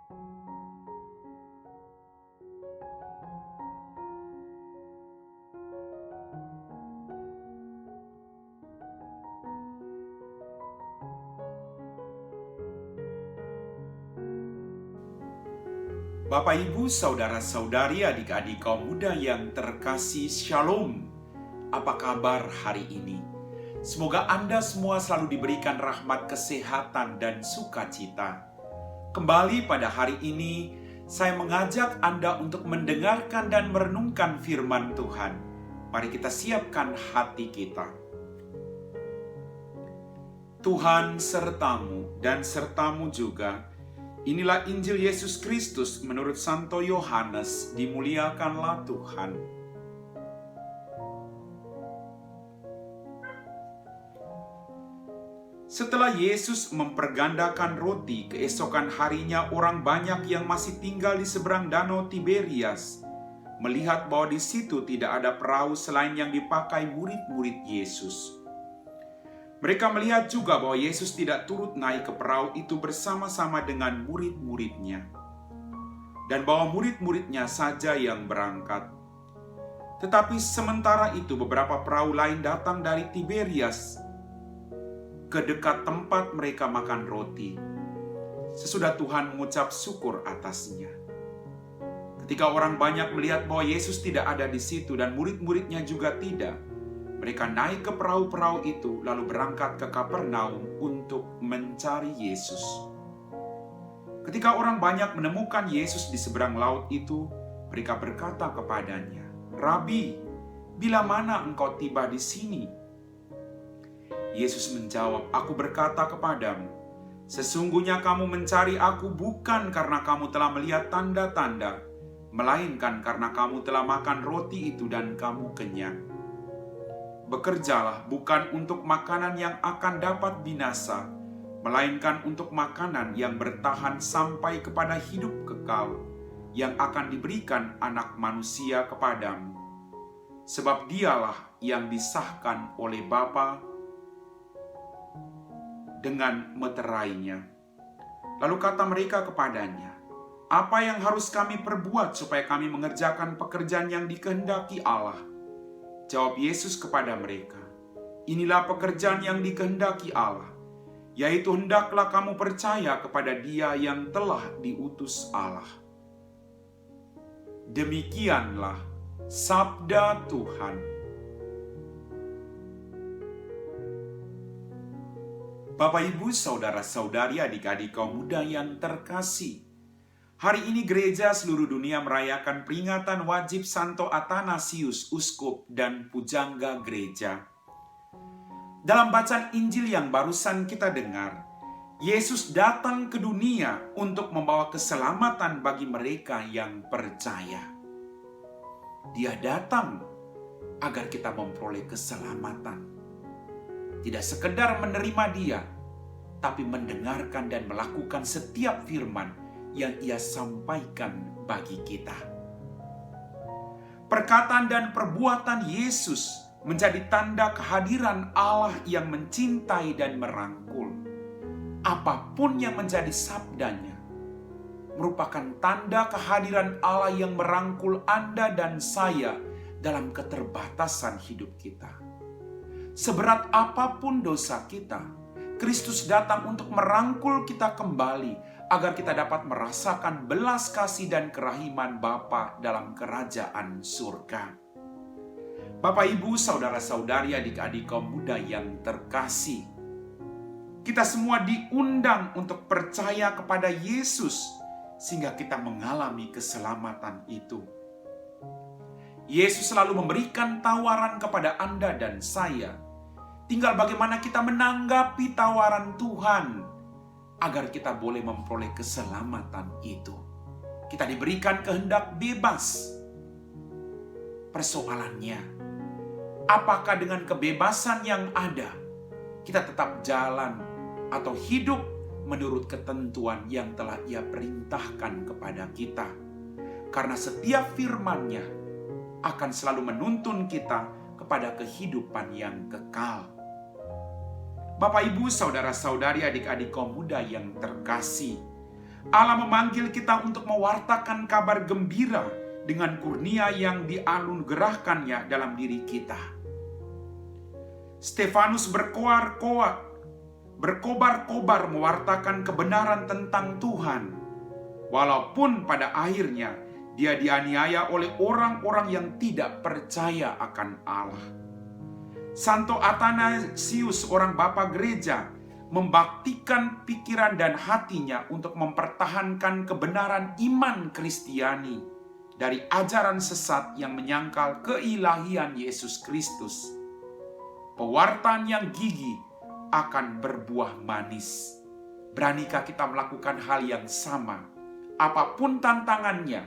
Bapak, Ibu, Saudara-saudari, adik-adik kaum muda yang terkasih, Shalom. Apa kabar hari ini? Semoga Anda semua selalu diberikan rahmat kesehatan dan sukacita. Kembali pada hari ini, saya mengajak Anda untuk mendengarkan dan merenungkan firman Tuhan. Mari kita siapkan hati kita. Tuhan sertamu dan sertamu juga. Inilah Injil Yesus Kristus menurut Santo Yohanes, dimuliakanlah Tuhan. Setelah Yesus mempergandakan roti, keesokan harinya orang banyak yang masih tinggal di seberang danau Tiberias melihat bahwa di situ tidak ada perahu selain yang dipakai murid-murid Yesus. Mereka melihat juga bahwa Yesus tidak turut naik ke perahu itu bersama-sama dengan murid-muridnya, dan bahwa murid-muridnya saja yang berangkat. Tetapi sementara itu beberapa perahu lain datang dari Tiberias ke dekat tempat mereka makan roti, sesudah Tuhan mengucap syukur atasnya. Ketika orang banyak melihat bahwa Yesus tidak ada di situ dan murid-muridnya juga tidak, mereka naik ke perahu-perahu itu lalu berangkat ke Kapernaum untuk mencari Yesus. Ketika orang banyak menemukan Yesus di seberang laut itu, mereka berkata kepadanya, "Rabi, bila mana engkau tiba di sini?" Yesus menjawab, "Aku berkata kepadamu, sesungguhnya kamu mencari aku bukan karena kamu telah melihat tanda-tanda, melainkan karena kamu telah makan roti itu dan kamu kenyang. Bekerjalah bukan untuk makanan yang akan dapat binasa, melainkan untuk makanan yang bertahan sampai kepada hidup kekal, yang akan diberikan Anak Manusia kepadamu. Sebab dialah yang disahkan oleh Bapa dengan meterainya." Lalu kata mereka kepadanya, "Apa yang harus kami perbuat supaya kami mengerjakan pekerjaan yang dikehendaki Allah?" Jawab Yesus kepada mereka, "Inilah pekerjaan yang dikehendaki Allah, yaitu hendaklah kamu percaya kepada Dia yang telah diutus Allah." Demikianlah sabda Tuhan. Bapak, Ibu, Saudara-saudari, adik-adik kaum muda yang terkasih, hari ini gereja seluruh dunia merayakan peringatan wajib Santo Athanasius, uskup dan pujangga gereja. Dalam bacaan Injil yang barusan kita dengar, Yesus datang ke dunia untuk membawa keselamatan bagi mereka yang percaya. Dia datang agar kita memperoleh keselamatan. Tidak sekedar menerima Dia, tapi mendengarkan dan melakukan setiap firman yang Ia sampaikan bagi kita. Perkataan dan perbuatan Yesus menjadi tanda kehadiran Allah yang mencintai dan merangkul. Apapun yang menjadi sabdanya merupakan tanda kehadiran Allah yang merangkul Anda dan saya dalam keterbatasan hidup kita. Seberat apapun dosa kita, Kristus datang untuk merangkul kita kembali agar kita dapat merasakan belas kasih dan kerahiman Bapa dalam kerajaan surga. Bapak, Ibu, Saudara-saudari, adik-adik kaum muda yang terkasih, kita semua diundang untuk percaya kepada Yesus sehingga kita mengalami keselamatan itu. Yesus selalu memberikan tawaran kepada Anda dan saya. Tinggal bagaimana kita menanggapi tawaran Tuhan agar kita boleh memperoleh keselamatan itu. Kita diberikan kehendak bebas. Persoalannya, apakah dengan kebebasan yang ada, kita tetap jalan atau hidup menurut ketentuan yang telah Ia perintahkan kepada kita? Karena setiap firman-Nya akan selalu menuntun kita kepada kehidupan yang kekal. Bapak, Ibu, Saudara-saudari, adik-adik kaum muda yang terkasih, Allah memanggil kita untuk mewartakan kabar gembira dengan kurnia yang dianugerahkannya dalam diri kita. Stefanus berkobar-kobar mewartakan kebenaran tentang Tuhan, walaupun pada akhirnya dia dianiaya oleh orang-orang yang tidak percaya akan Allah. Santo Athanasius, seorang bapa gereja, membaktikan pikiran dan hatinya untuk mempertahankan kebenaran iman Kristiani dari ajaran sesat yang menyangkal keilahian Yesus Kristus. Pewartaan yang gigih akan berbuah manis. Beranikah kita melakukan hal yang sama? Apapun tantangannya,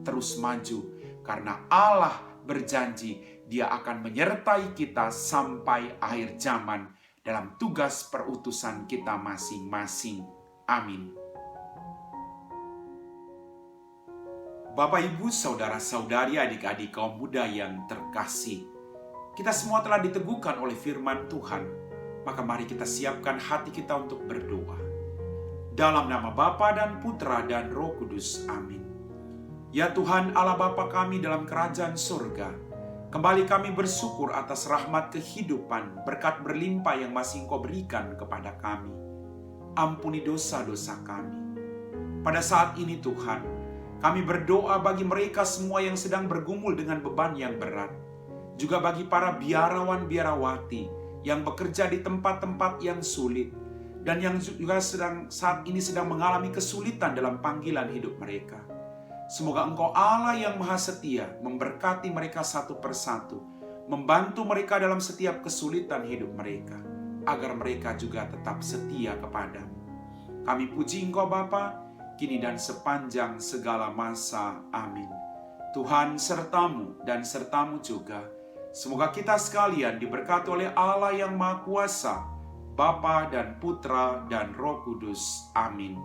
terus maju, karena Allah berjanji Dia akan menyertai kita sampai akhir zaman dalam tugas perutusan kita masing-masing. Amin. Bapak, Ibu, saudara-saudari, adik-adik kaum muda yang terkasih, kita semua telah diteguhkan oleh firman Tuhan. Maka mari kita siapkan hati kita untuk berdoa. Dalam nama Bapa dan Putra dan Roh Kudus. Amin. Ya Tuhan Allah Bapa kami dalam kerajaan surga, kembali kami bersyukur atas rahmat kehidupan, berkat berlimpah yang masih Engkau berikan kepada kami. Ampuni dosa-dosa kami. Pada saat ini Tuhan, kami berdoa bagi mereka semua yang sedang bergumul dengan beban yang berat. Juga bagi para biarawan-biarawati yang bekerja di tempat-tempat yang sulit, dan yang juga saat ini sedang mengalami kesulitan dalam panggilan hidup mereka. Semoga Engkau Allah yang Maha Setia memberkati mereka satu persatu, membantu mereka dalam setiap kesulitan hidup mereka, agar mereka juga tetap setia kepadamu. Kami puji Engkau Bapa, kini dan sepanjang segala masa. Amin. Tuhan sertamu dan sertamu juga. Semoga kita sekalian diberkati oleh Allah yang Maha Kuasa, Bapa dan Putra dan Roh Kudus. Amin.